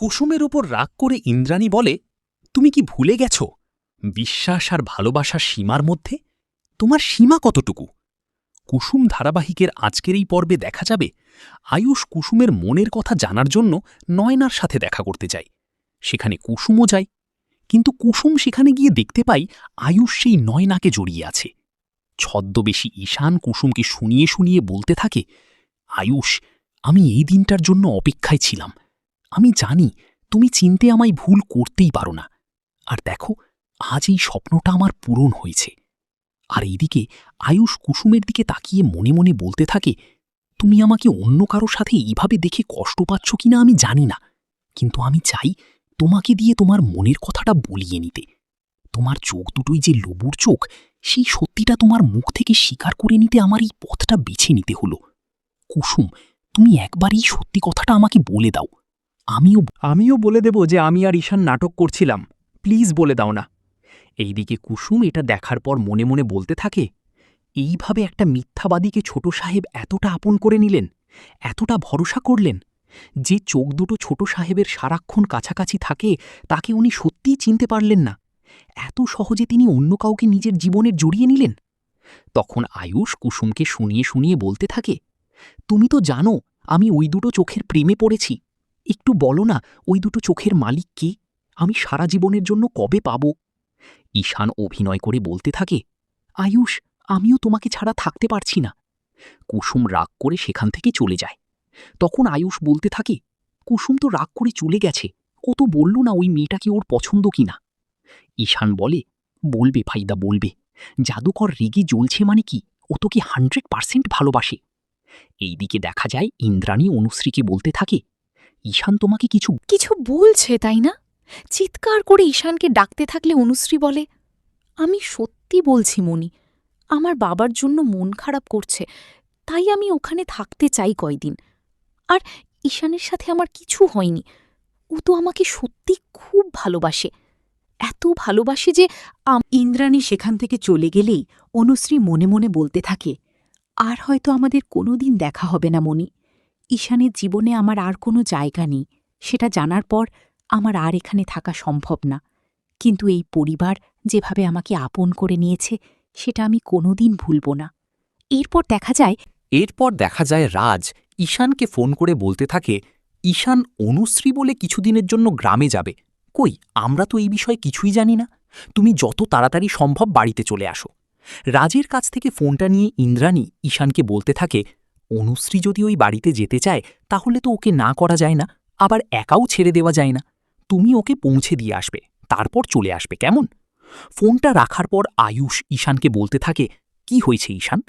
কুসুমের ওপর রাগ করে ইন্দ্রাণী বলে, তুমি কি ভুলে গেছ বিশ্বাস আর ভালোবাসার সীমার মধ্যে তোমার সীমা কতটুকু? কুসুম ধারাবাহিকের আজকের এই পর্বে দেখা যাবে আয়ুষ কুসুমের মনের কথা জানার জন্য নয়নার সাথে দেখা করতে যায়। সেখানে কুসুমও যায়, কিন্তু কুসুম সেখানে গিয়ে দেখতে পাই আয়ুষ সেই নয়নাকে জড়িয়ে আছে। ছদ্মবেশী ঈশান কুসুমকে শুনিয়ে শুনিয়ে বলতে থাকে, আয়ুষ, আমি এই দিনটার জন্য অপেক্ষায় ছিলাম। আমি জানি তুমি চিনতে আমায় ভুল করতেই পারো না, আর দেখো আজ এই স্বপ্নটা আমার পূরণ হয়েছে। আর এইদিকে আয়ুষ কুসুমের দিকে তাকিয়ে মনে মনে বলতে থাকে, তুমি আমাকে অন্য কারো সাথে এইভাবে দেখে কষ্ট পাচ্ছ কিনা আমি জানি না, কিন্তু আমি চাই তোমাকে দিয়ে তোমার মনের কথাটা বলিয়ে নিতে। তোমার চোখ দুটোই যে লবুর চোখ, সেই সত্যিটা তোমার মুখ থেকে স্বীকার করে নিতে আমার এই পথটা বেছে নিতে হলো। কুসুম, তুমি একবার এই সত্যি কথাটা আমাকে বলে দাও। আমিও বলে দেব যে আমি আর ঈশান নাটক করছিলাম। প্লিজ বলে দাও না। এইদিকে কুসুম এটা দেখার পর মনে মনে বলতে থাকে, এইভাবে একটা মিথ্যাবাদীকে ছোট সাহেব এতটা আপন করে নিলেন, এতটা ভরসা করলেন। যে চোখ দুটো ছোট সাহেবের সারাক্ষণ কাছাকাছি থাকে তাকে উনি সত্যিই চিনতে পারলেন না। এত সহজে তিনি অন্য কাউকে নিজের জীবনের জড়িয়ে নিলেন। তখন আয়ুষ কুসুমকে শুনিয়ে শুনিয়ে বলতে থাকে, তুমি তো জানো আমি ওই দুটো চোখের প্রেমে পড়েছি। একটু বলো না, ওই দুটো চোখের মালিক কে? আমি সারা জীবনের জন্য কবে পাব? ঈশান অভিনয় করে বলতে থাকে, আয়ুষ, আমিও তোমাকে ছাড়া থাকতে পারছি না। কুসুম রাগ করে সেখান থেকে চলে যায়। তখন আয়ুষ বলতে থাকে, কুসুম তো রাগ করে চলে গেছে, ও তো বলল না ওই মেয়েটাকে ওর পছন্দ কিনা। ঈশান বলে, বলবে ফাইদা, বলবে। জাদুকর রেগে জ্বলছে মানে কি, ও তোকে 100% ভালোবাসে। এইদিকে দেখা যায় ইন্দ্রাণী অনুশ্রীকে বলতে থাকে, ঈশান তোমাকে কিছু কিছু বলছে তাই না? চিৎকার করে ঈশানকে ডাকতে থাকলে অনুশ্রী বলে, আমি সত্যি বলছি মনি, আমার বাবার জন্য মন খারাপ করছে, তাই আমি ওখানে থাকতে চাই কয়দিন। আর ঈশানের সাথে আমার কিছু হয়নি, ও তো আমাকে সত্যি খুব ভালোবাসে, এত ভালোবাসে যে ইন্দ্রাণী সেখান থেকে চলে গেলেই অনুশ্রী মনে মনে বলতে থাকে, আর হয়তো আমাদের কোনোদিন দেখা হবে না মনি। ঈশানের জীবনে আমার আর কোনো জায়গা নেই, সেটা জানার পর আমার আর এখানে থাকা সম্ভব না। কিন্তু এই পরিবার যেভাবে আমাকে আপন করে নিয়েছে সেটা আমি কোনোদিন ভুলব না। এরপর দেখা যায় রাজ ঈশানকে ফোন করে বলতে থাকে, ঈশান অনুশ্রী বলে কিছুদিনের জন্য গ্রামে যাবে। কই, আমরা তো এই বিষয়ে কিছুই জানি না। তুমি যত তাড়াতাড়ি সম্ভব বাড়িতে চলে আসো। রাজের কাছ থেকে ফোনটা নিয়ে ইন্দ্রাণী ঈশানকে বলতে থাকে, অনুশ্রী যদি ওই বাড়িতে যেতে চায় তাহলে তো ওকে না করা যায় না, আবার একাও ছেড়ে দেওয়া যায় না। তুমি ওকে পৌঁছে দিয়ে আসবে, তারপর চলে আসবে, কেমন? ফোনটা রাখার পর আয়ুষ ঈশানকে বলতে থাকে, কি হয়েছে ঈশান?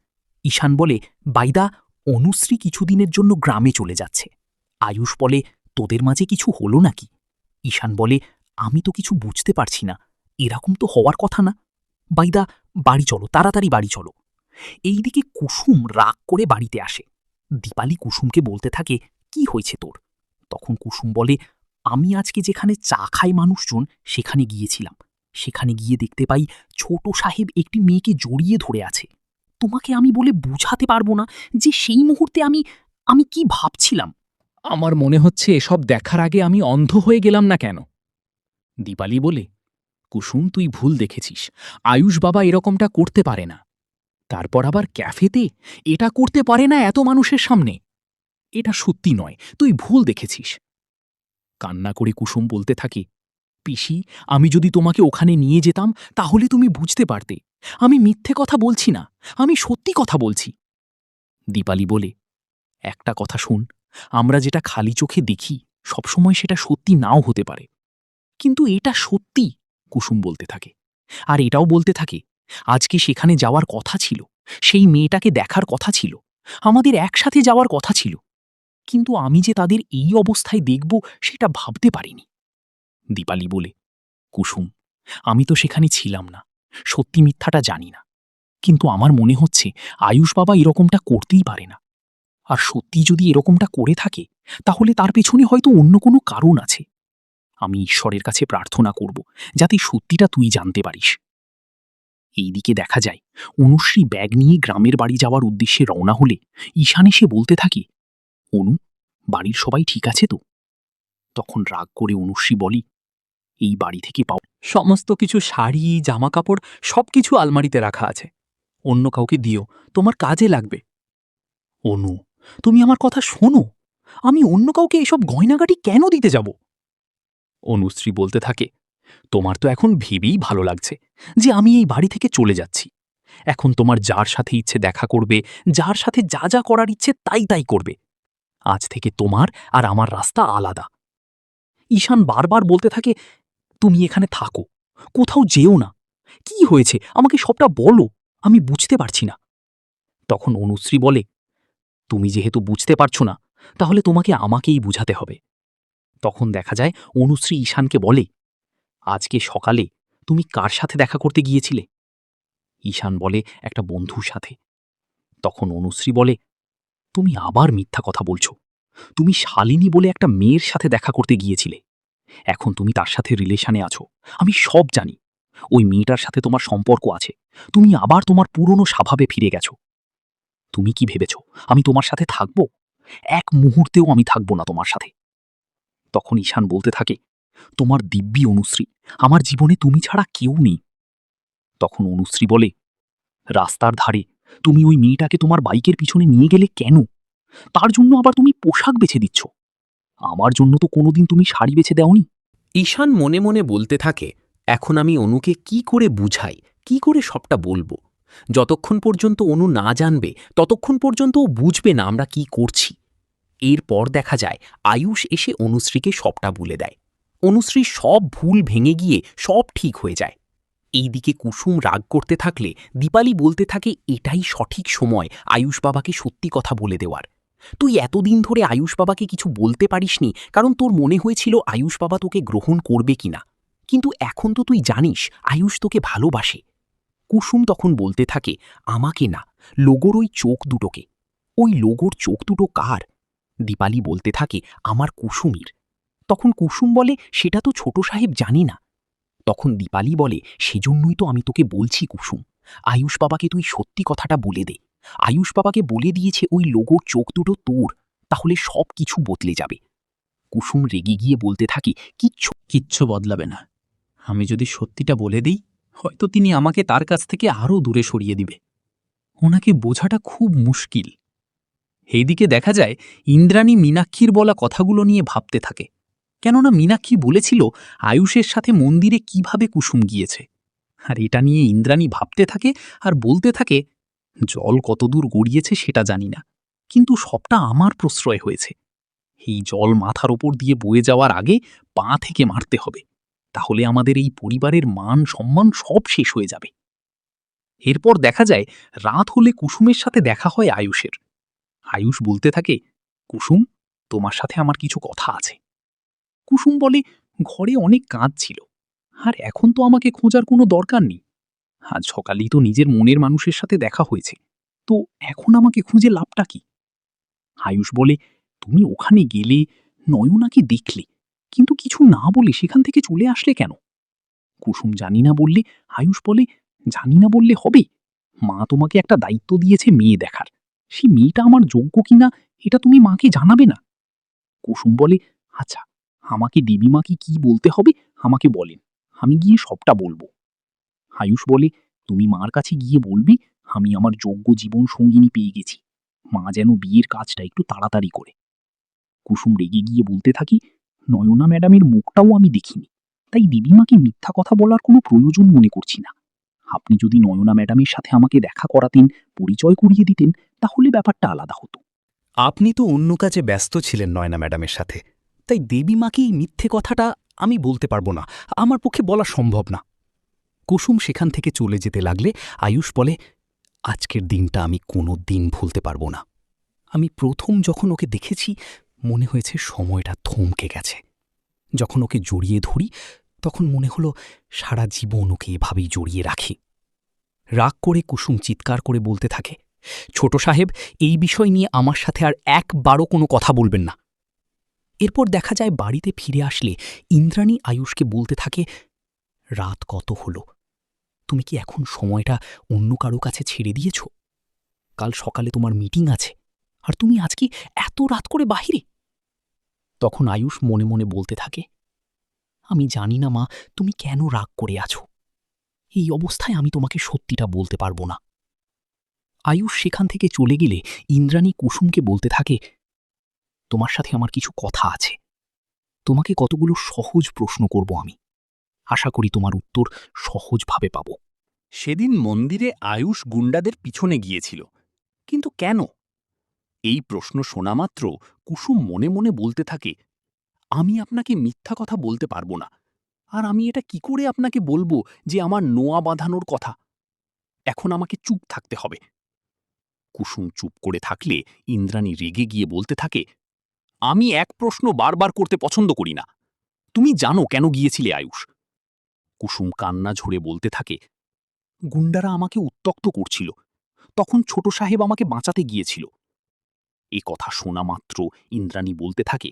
ঈশান বলে, বাইদা, অনুশ্রী কিছুদিনের জন্য গ্রামে চলে যাচ্ছে। আয়ুষ বলে, তোদের মাঝে কিছু হলো নাকি? ঈশান বলে, আমি তো কিছু বুঝতে পারছি না, এরকম তো হওয়ার কথা না। বাইদা, বাড়ি চলো, তাড়াতাড়ি বাড়ি চলো। এইদিকে কুসুম রাগ করে বাড়িতে আসে। দীপালি কুসুমকে বলতে থাকে, কি হয়েছে তোর? তখন কুসুম বলে, আমি আজকে যেখানে চা খায় মানুষজন সেখানে গিয়েছিলাম। সেখানে গিয়ে দেখতে পাই ছোট সাহেব একটি মেয়েকে জড়িয়ে ধরে আছে। তোমাকে আমি বলে বুঝাতে পারবো না যে সেই মুহূর্তে আমি আমি কি ভাবছিলাম। আমার মনে হচ্ছে এসব দেখার আগে আমি অন্ধ হয়ে গেলাম না কেন। দীপালি বলে, কুসুম, তুই ভুল দেখেছিস। আয়ুষ বাবা এরকমটা করতে পারে না। তারপর আবার ক্যাফেতে এটা করতে পারে না এত মানুষের সামনে। এটা সত্যি নয়, তুই ভুল দেখেছিস। কান্না করে কুসুম বলতে থাকে, পিসি, আমি যদি তোমাকে ওখানে নিয়ে যেতাম তাহলে তুমি বুঝতে পারতে আমি মিথ্যে কথা বলছি না, আমি সত্যি কথা বলছি। দীপালি বলে, একটা কথা শোন, আমরা যেটা খালি চোখে দেখি সবসময় সেটা সত্যি নাও হতে পারে। কিন্তু এটা সত্যি, কুসুম বলতে থাকে। আর এটাও বলতে থাকে, আজকে সেখানে যাওয়ার কথা ছিল, সেই মেয়েটাকে দেখার কথা ছিল, আমাদের একসাথে যাওয়ার কথা ছিল, কিন্তু আমি যে তাদের এই অবস্থায় দেখব সেটা ভাবতে পারিনি। দীপালি বলে, কুসুম, আমি তো সেখানে ছিলাম না, সত্যি মিথ্যাটা জানি না, কিন্তু আমার মনে হচ্ছে আয়ুষ বাবা এরকমটা করতেই পারে না। আর সত্যি যদি এরকমটা করে থাকে তাহলে তার পেছনে হয়তো অন্য কোনো কারণ আছে। আমি ঈশ্বরের কাছে প্রার্থনা করব যাতে সত্যিটা তুই জানতে পারিস। এইদিকে দেখা যায় অনুশ্রী ব্যাগ নিয়ে গ্রামের বাড়ি যাওয়ার উদ্দেশ্যে রওনা হলে ঈশান এসে বলতে থাকে, অনু, বাড়ির সবাই ঠিক আছে তো? তখন রাগ করে অনুশ্রী বলি, এই বাড়ি থেকে পাও সমস্ত কিছু শাড়ি জামাকাপড় সবকিছু আলমারিতে রাখা আছে। অন্য কাউকে দিও, তোমার কাজে লাগবে। অনু, তুমি আমার কথা শোনো। আমি অন্য কাউকে এসব গয়নাগাটি কেন দিতে যাব? অনুশ্রী বলতে থাকে, তোমার তো এখন ভেবেই ভালো লাগছে যে আমি এই বাড়ি থেকে চলে যাচ্ছি। এখন তোমার যার সাথে ইচ্ছে দেখা করবে, যার সাথে যা যা করার ইচ্ছে তাই তাই করবে। আজ থেকে তোমার আর আমার রাস্তা আলাদা। ঈশান বারবার বলতে থাকে, তুমি এখানে থাকো, কোথাও যেও না। কি হয়েছে আমাকে সবটা বলো, আমি বুঝতে পারছি না। তখন অনুশ্রী বলে, তুমি যেহেতু বুঝতে পারছো না, তাহলে তোমাকে আমাকেই বুঝাতে হবে। তখন দেখা যায় অনুশ্রী ঈশানকে বলে, আজকে সকালে তুমি কার সাথে দেখা করতে গিয়েছিলে? ঈশান বলে, একটা বন্ধুর সাথে। তখন অনুশ্রী বলে, তুমি আবার মিথ্যা কথা বলছো। তুমি শালিনী বলে একটা মেয়ের সাথে দেখা করতে গিয়েছিলে। এখন তুমি তার সাথে রিলেশনে আছো, আমি সব জানি। ওই মেয়েটার সাথে তোমার সম্পর্ক আছে। তুমি আবার তোমার পুরনো স্বভাবে ফিরে গেছো। তুমি কি ভেবেছ আমি তোমার সাথে থাকব? এক মুহূর্তেও আমি থাকব না তোমার সাথে। তখন ঈশান বলতে থাকে, তোমার দিব্যি অনুশ্রী, আমার জীবনে তুমি ছাড়া কেউ নেই। তখন অনুশ্রী বলে, রাস্তার ধারে তুমি ওই মেয়েটাকে তোমার বাইকের পিছনে নিয়ে গেলে কেন? তার জন্য আবার তুমি পোশাক বেছে দিচ্ছ। আমার জন্য তো কোনোদিন তুমি শাড়ি বেছে দেওনি। ঈশান মনে মনে বলতে থাকে, এখন আমি অনুকে কি করে বুঝাই, কি করে সবটা বলবো? যতক্ষণ পর্যন্ত অনু না জানবে ততক্ষণ পর্যন্ত ও বুঝবে না আমরা কি করছি। এরপর দেখা যায় আয়ুষ এসে অনুশ্রীকে সবটা বলে দেয়। অনুশ্রীর সব ভুল ভেঙে গিয়ে সব ঠিক হয়ে যায়। এইদিকে কুসুম রাগ করতে থাকলে দীপালি বলতে থাকে, এটাই সঠিক সময় আয়ুষ বাবাকে সত্যি কথা বলে দেওয়ার। তুই এতদিন ধরে আয়ুষ বাবাকে কিছু বলতে পারিসনি, কারণ তোর মনে হয়েছিল আয়ুষ বাবা তোকে গ্রহণ করবে কিনা। কিন্তু এখন তো তুই জানিস আয়ুষ তোকে ভালোবাসে। কুসুম তখন বলতে থাকে, আমাকে না, লোগোর ওই চোখ দুটোকে। ওই লোগোর চোখ দুটো কার? দীপালি বলতে থাকে, আমার কুসুমীর। তখন কুসুম বলে, সেটা তো ছোট সাহেব জানি না। তখন দীপালি বলে, সেজন্যই তো আমি তোকে বলছি কুসুম, আয়ুষ বাবাকে তুই সত্যি কথাটা বলে দে। আয়ুষ বাবাকে বলে দিয়েছে ওই লোগোর চোখ দুটো তোর, তাহলে সব কিছু বদলে যাবে। কুসুম রেগে গিয়ে বলতে থাকে, কিচ্ছু বদলাবে না। আমি যদি সত্যিটা বলে দিই, হয়তো তিনি আমাকে তার কাছ থেকে আরও দূরে সরিয়ে দিবে। ওনাকে বোঝাটা খুব মুশকিল। এইদিকে দেখা যায় ইন্দ্রাণী মীনাক্ষীর বলা কথাগুলো নিয়ে ভাবতে থাকে। কেননা মীনাক্ষী বলেছিল আয়ুষের সাথে মন্দিরে কিভাবে কুসুম গিয়েছে। আর এটা নিয়ে ইন্দ্রাণী ভাবতে থাকে আর বলতে থাকে, জল কতদূর গড়িয়েছে সেটা জানি না, কিন্তু সবটা আমার প্রশ্রয় হয়েছে। এই জল মাথার ওপর দিয়ে বয়ে যাওয়ার আগে পা থেকে মারতে হবে, তাহলে আমাদের এই পরিবারের মান সম্মান সব শেষ হয়ে যাবে। এরপর দেখা যায় রাত হলে কুসুমের সাথে দেখা হয় আয়ুষের। আয়ুষ বলতে থাকে, কুসুম, তোমার সাথে আমার কিছু কথা আছে। কুসুম বলে, ঘরে অনেক কাজ ছিল, আর এখন তো আমাকে খোঁজার কোনো দরকার নেই। আজ সকালেই তো নিজের মনের মানুষের সাথে দেখা হয়েছে, তো এখন আমাকে খুঁজে লাভটা কি? আয়ুষ বলে, তুমি ওখানে গেলে, নয়নাকে দেখলে, কিন্তু কিছু না বলে সেখান থেকে চলে আসলে কেন? কুসুম জানি না বললে। আয়ুষ বলে, জানি না বললে হবে? মা তোমাকে একটা দায়িত্ব দিয়েছে মেয়ে দেখার, সেই মেয়েটা আমার যোগ্য কিনা এটা তুমি মাকে জানাবে না? কুসুম বলে, আচ্ছা, আমাকে দেবীমাকে কি বলতে হবে আমাকে বলেন, আমি গিয়ে সবটা বলবো। আয়ুষ বলে, তুমি মার কাছে গিয়ে বলবি আমি আমার যোগ্য জীবন সঙ্গিনী পেয়ে গেছি, মা যেন বিয়ের কাজটা একটু তাড়াতাড়ি করে। কুসুম রেগে গিয়ে বলতে থাকি, নয়না ম্যাডামের মুখটাও আমি দেখিনি, তাই দেবীমাকে মিথ্যা কথা বলার কোনো প্রয়োজন মনে করছি না। আপনি যদি নয়না ম্যাডামের সাথে আমাকে দেখা করাতেন, পরিচয় করিয়ে দিতেন, তাহলে ব্যাপারটা আলাদা হতো। আপনি তো অন্য কাজে ব্যস্ত ছিলেন নয়না ম্যাডামের সাথে, তাই দেবীমাকে এই মিথ্যে কথাটা আমি বলতে পারবো না, আমার পক্ষে বলা সম্ভব না। কুসুম সেখান থেকে চলে যেতে লাগলে আয়ুষ বলে, আজকের দিনটা আমি কোনো দিন ভুলতে পারবো না। আমি প্রথম যখন ওকে দেখেছি মনে হয়েছে সময়টা থমকে গেছে। যখন ওকে জড়িয়ে ধরি তখন মনে হলো সারা জীবন ওকে এভাবেই জড়িয়ে রাখি। রাগ করে কুসুম চিৎকার করে বলতে থাকে, ছোট সাহেব, এই বিষয় নিয়ে আমার সাথে আর একবারও কোনো কথা বলবেন না। এরপর দেখা যায় বাড়িতে ফিরে আসলে ইন্দ্রাণী আয়ুষকে বলতে থাকে, রাত কত হলো, তুমি কি এখন সময়টা অন্য কারো কাছে ছেড়ে দিয়েছ? কাল সকালে তোমার মিটিং আছে, আর তুমি আজকে এত রাত করে বাহিরে? তখন আয়ুষ মনে মনে বলতে থাকে, আমি জানি না মা তুমি কেন রাগ করে আছো। এই অবস্থায় আমি তোমাকে সত্যিটা বলতে পারবো না। আয়ুষ সেখান থেকে চলে গেলে ইন্দ্রাণী কুসুমকে বলতে থাকে, তোমার সাথে আমার কিছু কথা আছে। তোমাকে কতগুলো সহজ প্রশ্ন করব আমি। আশা করি তোমার উত্তর সহজভাবে পাব। সেদিন মন্দিরে আয়ুষ গুন্ডাদের পিছনে গিয়েছিল, কিন্তু কেন? এই প্রশ্ন শোনা মাত্র কুসুম মনে মনে বলতে থাকে, আমি আপনাকে মিথ্যা কথা বলতে পারবো না। আর আমি এটা কি করে আপনাকে বলবো যে আমার নোয়া বাঁধানোর কথা? এখন আমাকে চুপ থাকতে হবে। কুসুম চুপ করে থাকলে ইন্দ্রাণী রেগে গিয়ে বলতে থাকে, আমি এক প্রশ্ন বারবার করতে পছন্দ করি না। তুমি জানো কেন গিয়েছিলে আয়ুষ? কুসুম কান্না ঝরে বলতে থাকে, গুন্ডারা আমাকে উত্ত্যক্ত করছিল, তখন ছোট সাহেব আমাকে বাঁচাতে গিয়েছিল। এ কথা শোনা মাত্র ইন্দ্রাণী বলতে থাকে,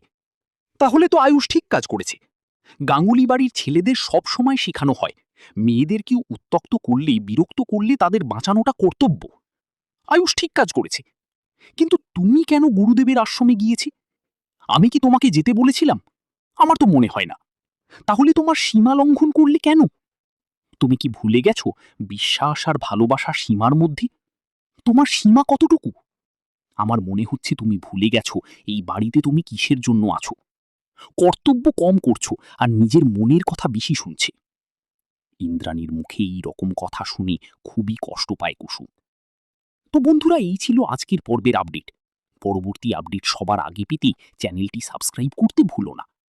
তাহলে তো আয়ুষ ঠিক কাজ করেছে। গাঙ্গুলি বাড়ির ছেলেদের সব সময় শেখানো হয়, মেয়েদের কেউ উত্ত্যক্ত করলে, বিরক্ত করলে তাদের বাঁচানোটা কর্তব্য। আয়ুষ ঠিক কাজ করেছে। কিন্তু তুমি কেন গুরুদেবের আশ্রমে গিয়েছি? আমি কি তোমাকে যেতে বলেছিলাম? আমার তো মনে হয় না। তাহলে তোমার সীমা লঙ্ঘন করলে কেন? তুমি কি ভুলে গেছো বিশ্বাস আর ভালোবাসার সীমার মধ্যে? তোমার সীমা কতটুকু? আমার মনে হচ্ছে তুমি ভুলে গেছো এই বাড়িতে তুমি কিসের জন্য আছো। কর্তব্য কম করছো আর নিজের মনের কথা বেশি শুনছে। ইন্দ্রাণীর মুখে এই রকম কথা শুনে খুবই কষ্ট পায় কুসুম। তো বন্ধুরা, এই ছিল আজকের পর্বের আপডেট। পরবর্তী আপডেট সবার আগে পেতে চ্যানেলটি সাবস্ক্রাইব করতে ভুলো না।